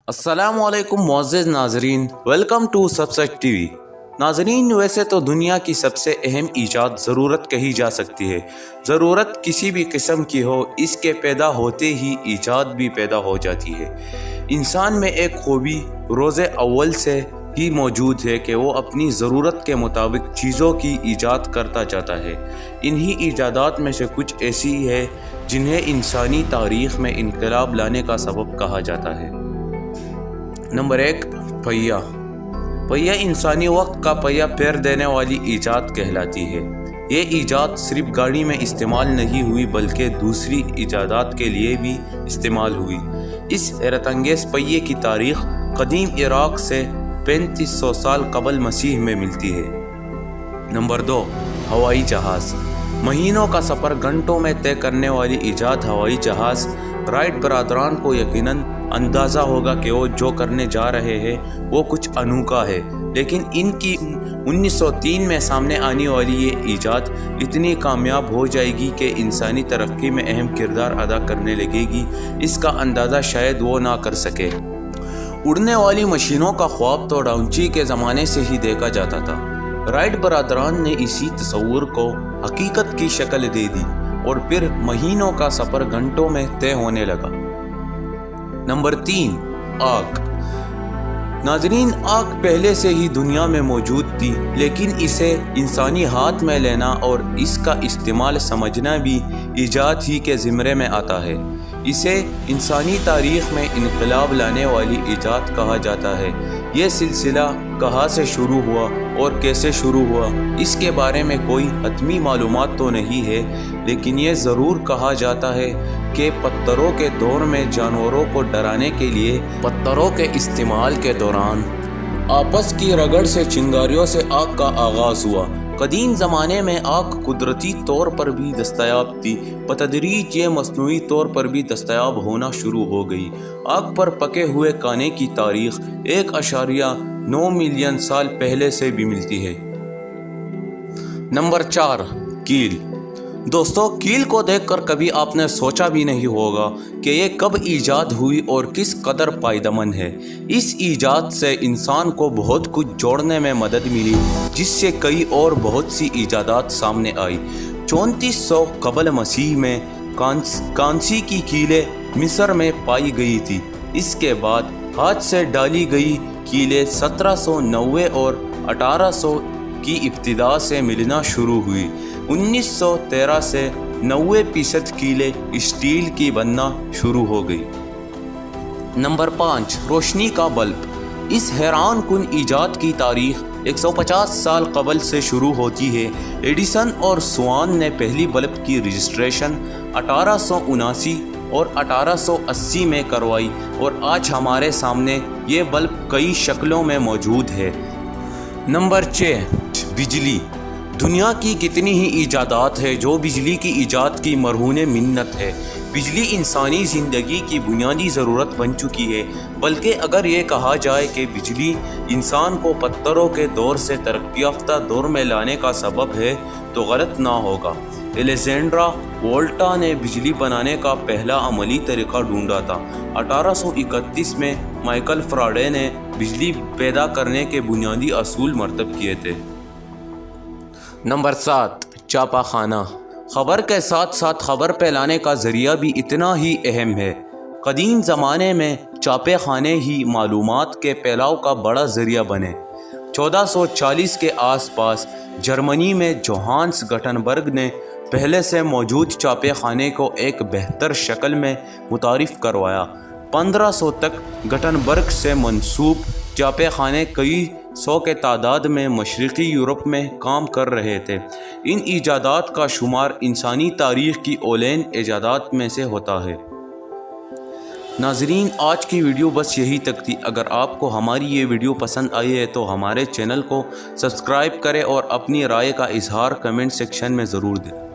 السلام علیکم معزز ناظرین، ویلکم ٹو سبسٹ ٹی وی۔ ناظرین، ویسے تو دنیا کی سب سے اہم ایجاد ضرورت کہی جا سکتی ہے۔ ضرورت کسی بھی قسم کی ہو، اس کے پیدا ہوتے ہی ایجاد بھی پیدا ہو جاتی ہے۔ انسان میں ایک خوبی روز اول سے ہی موجود ہے کہ وہ اپنی ضرورت کے مطابق چیزوں کی ایجاد کرتا جاتا ہے۔ انہی ایجادات میں سے کچھ ایسی ہے جنہیں انسانی تاریخ میں انقلاب لانے کا سبب کہا جاتا ہے۔ نمبر 1، پہیہ۔ پہیہ انسانی وقت کا پہیہ پھیر دینے والی ایجاد کہلاتی ہے۔ یہ ایجاد صرف گاڑی میں استعمال نہیں ہوئی بلکہ دوسری ایجادات کے لیے بھی استعمال ہوئی۔ اس حیرت انگیز پہیے کی تاریخ قدیم عراق سے 3500 سال قبل مسیح میں ملتی ہے۔ نمبر 2، ہوائی جہاز۔ مہینوں کا سفر گھنٹوں میں طے کرنے والی ایجاد ہوائی جہاز۔ رائٹ برادران کو یقیناً اندازہ ہوگا کہ وہ جو کرنے جا رہے ہیں وہ کچھ انوکھا ہے، لیکن ان کی 1903 میں سامنے آنے والی یہ ایجاد اتنی کامیاب ہو جائے گی کہ انسانی ترقی میں اہم کردار ادا کرنے لگے گی۔ اس کا اندازہ شاید وہ نہ کر سکے۔ اڑنے والی مشینوں کا خواب تو ڈاونچی کے زمانے سے ہی دیکھا جاتا تھا۔ رائٹ برادران نے اسی تصور کو حقیقت کی شکل دے دی اور پھر مہینوں کا سفر گھنٹوں میں طے ہونے لگا۔ نمبر 3، آگ۔ ناظرین، آگ پہلے سے ہی دنیا میں موجود تھی، لیکن اسے انسانی ہاتھ میں لینا اور اس کا استعمال سمجھنا بھی ایجاد ہی کے زمرے میں آتا ہے۔ اسے انسانی تاریخ میں انقلاب لانے والی ایجاد کہا جاتا ہے۔ یہ سلسلہ کہاں سے شروع ہوا اور کیسے شروع ہوا، اس کے بارے میں کوئی حتمی معلومات تو نہیں ہے، لیکن یہ ضرور کہا جاتا ہے کہ پتھروں کے دور میں جانوروں کو ڈرانے کے لیے پتھروں کے استعمال کے دوران آپس کی رگڑ سے چنگاریوں سے آگ کا آغاز ہوا۔ قدیم زمانے میں آگ قدرتی طور پر بھی دستیاب تھی، بتدریج یہ مصنوعی طور پر بھی دستیاب ہونا شروع ہو گئی۔ آگ پر پکے ہوئے کھانے کی تاریخ 1.9 ملین سال پہلے سے بھی ملتی ہے۔ نمبر 4، کیل۔ دوستو، کیل کو دیکھ کر کبھی آپ نے سوچا بھی نہیں ہوگا کہ یہ کب ایجاد ہوئی اور کس قدر پائیدہ ہے۔ اس ایجاد سے انسان کو بہت کچھ جوڑنے میں مدد ملی، جس سے کئی اور بہت سی ایجادات سامنے آئی۔ 3400 قبل مسیح میں کانسی کی کیلیں مصر میں پائی گئی تھی۔ اس کے بعد ہاتھ سے ڈالی گئی کیلیں 1790 اور 1800 کی ابتدا سے ملنا شروع ہوئی۔ 1913 سے 90% کیلیں اسٹیل کی بننا شروع ہو گئی۔ نمبر 5، روشنی کا بلب۔ اس حیران کن ایجاد کی تاریخ 150 سال قبل سے شروع ہوتی ہے۔ ایڈیسن اور سوان نے پہلی بلب کی رجسٹریشن 1879 اور 1880 میں کروائی اور آج ہمارے سامنے یہ بلب کئی شکلوں میں موجود ہے۔ نمبر 6، بجلی۔ دنیا کی کتنی ہی ایجادات ہیں جو بجلی کی ایجاد کی مرہون منت ہے۔ بجلی انسانی زندگی کی بنیادی ضرورت بن چکی ہے، بلکہ اگر یہ کہا جائے کہ بجلی انسان کو پتھروں کے دور سے ترقی یافتہ دور میں لانے کا سبب ہے تو غلط نہ ہوگا۔ الیگزینڈر وولٹا نے بجلی بنانے کا پہلا عملی طریقہ ڈھونڈا تھا۔ 1831 میں مائیکل فراڈے نے بجلی پیدا کرنے کے بنیادی اصول مرتب کیے تھے۔ نمبر 7، چھاپہ خانہ۔ خبر کے ساتھ ساتھ خبر پھیلانے کا ذریعہ بھی اتنا ہی اہم ہے۔ قدیم زمانے میں چھاپے خانے ہی معلومات کے پھیلاؤ کا بڑا ذریعہ بنے۔ 1440 کے آس پاس جرمنی میں جوہانس گٹنبرگ نے پہلے سے موجود چھاپے خانے کو ایک بہتر شکل میں متعارف کروایا۔ 1500 تک گٹنبرگ سے منسوب چھاپے خانے کئی سو کے تعداد میں مشرقی یورپ میں کام کر رہے تھے۔ ان ایجادات کا شمار انسانی تاریخ کی اولین ایجادات میں سے ہوتا ہے۔ ناظرین، آج کی ویڈیو بس یہی تک تھی۔ اگر آپ کو ہماری یہ ویڈیو پسند آئی ہے تو ہمارے چینل کو سبسکرائب کریں اور اپنی رائے کا اظہار کمنٹ سیکشن میں ضرور دیں۔